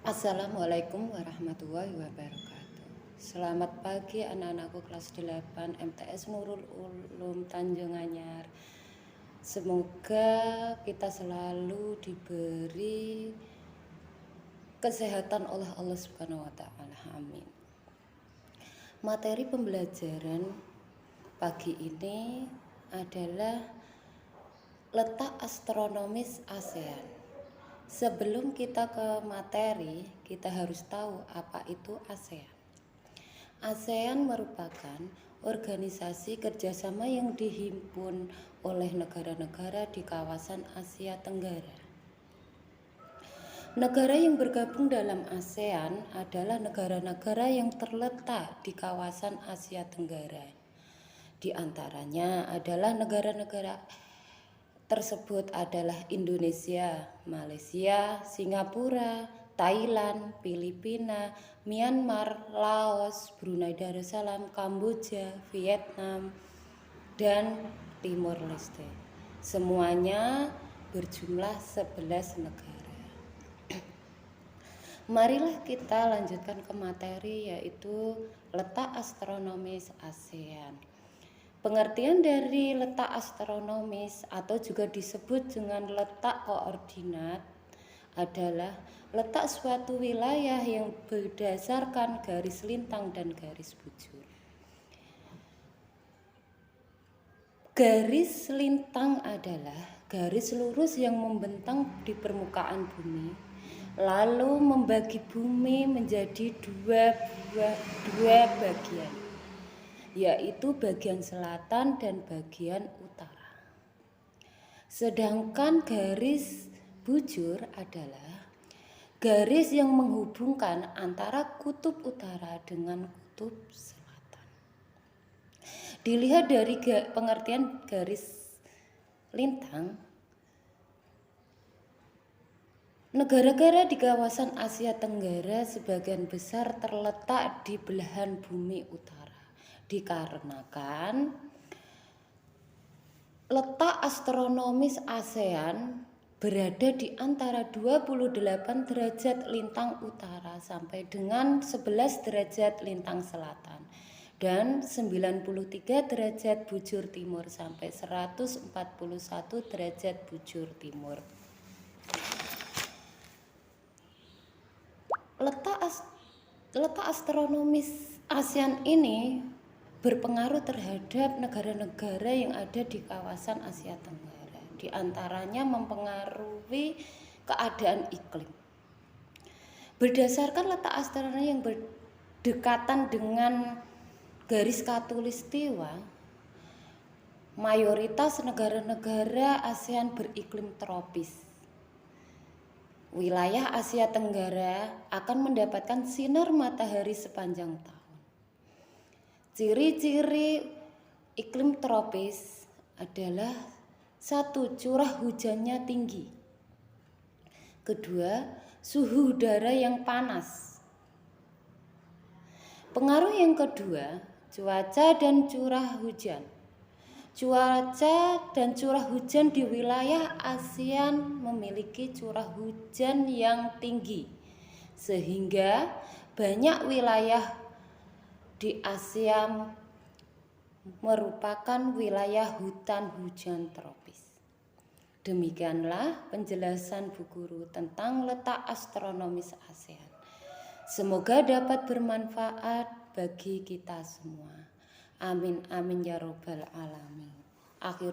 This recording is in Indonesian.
Assalamualaikum warahmatullahi wabarakatuh. Selamat pagi anak-anakku kelas 8 MTS Nurul Ulum Tanjung Anyar. Semoga kita selalu diberi kesehatan oleh Allah Subhanahu wa taala. Amin. Materi pembelajaran pagi ini adalah letak astronomis ASEAN. Sebelum kita ke materi, kita harus tahu apa itu ASEAN. ASEAN merupakan organisasi kerjasama yang dihimpun oleh negara-negara di kawasan Asia Tenggara. Negara yang bergabung dalam ASEAN adalah negara-negara yang terletak di kawasan Asia Tenggara. Di antaranya adalah negara-negara tersebut adalah Indonesia, Malaysia, Singapura, Thailand, Filipina, Myanmar, Laos, Brunei Darussalam, Kamboja, Vietnam, dan Timor Leste. Semuanya berjumlah 11 negara. Marilah kita lanjutkan ke materi, yaitu letak astronomis ASEAN. Pengertian dari letak astronomis atau juga disebut dengan letak koordinat adalah letak suatu wilayah yang berdasarkan garis lintang dan garis bujur. Garis lintang adalah garis lurus yang membentang di permukaan bumi, lalu membagi bumi menjadi dua bagian, yaitu bagian selatan dan bagian utara. Sedangkan garis bujur adalah garis yang menghubungkan antara kutub utara dengan kutub selatan. Dilihat dari pengertian garis lintang, negara-negara di kawasan Asia Tenggara sebagian besar terletak di belahan bumi utara. Dikarenakan letak astronomis ASEAN berada di antara 28 derajat lintang utara sampai dengan 11 derajat lintang selatan dan 93 derajat bujur timur sampai 141 derajat bujur timur. Letak astronomis ASEAN ini berpengaruh terhadap negara-negara yang ada di kawasan Asia Tenggara. Di antaranya mempengaruhi keadaan iklim. Berdasarkan letak astronomi yang berdekatan dengan garis khatulistiwa, mayoritas negara-negara ASEAN beriklim tropis. Wilayah Asia Tenggara akan mendapatkan sinar matahari sepanjang tahun. Ciri-ciri iklim tropis adalah 1. Curah hujannya tinggi. 2. Suhu udara yang panas. Pengaruh yang kedua, cuaca dan curah hujan. Cuaca dan curah hujan di wilayah ASEAN memiliki curah hujan yang tinggi, sehingga banyak wilayah di Asia merupakan wilayah hutan hujan tropis. Demikianlah penjelasan Bu Guru tentang letak astronomis ASEAN. Semoga dapat bermanfaat bagi kita semua. Amin amin ya robbal alamin. Akhir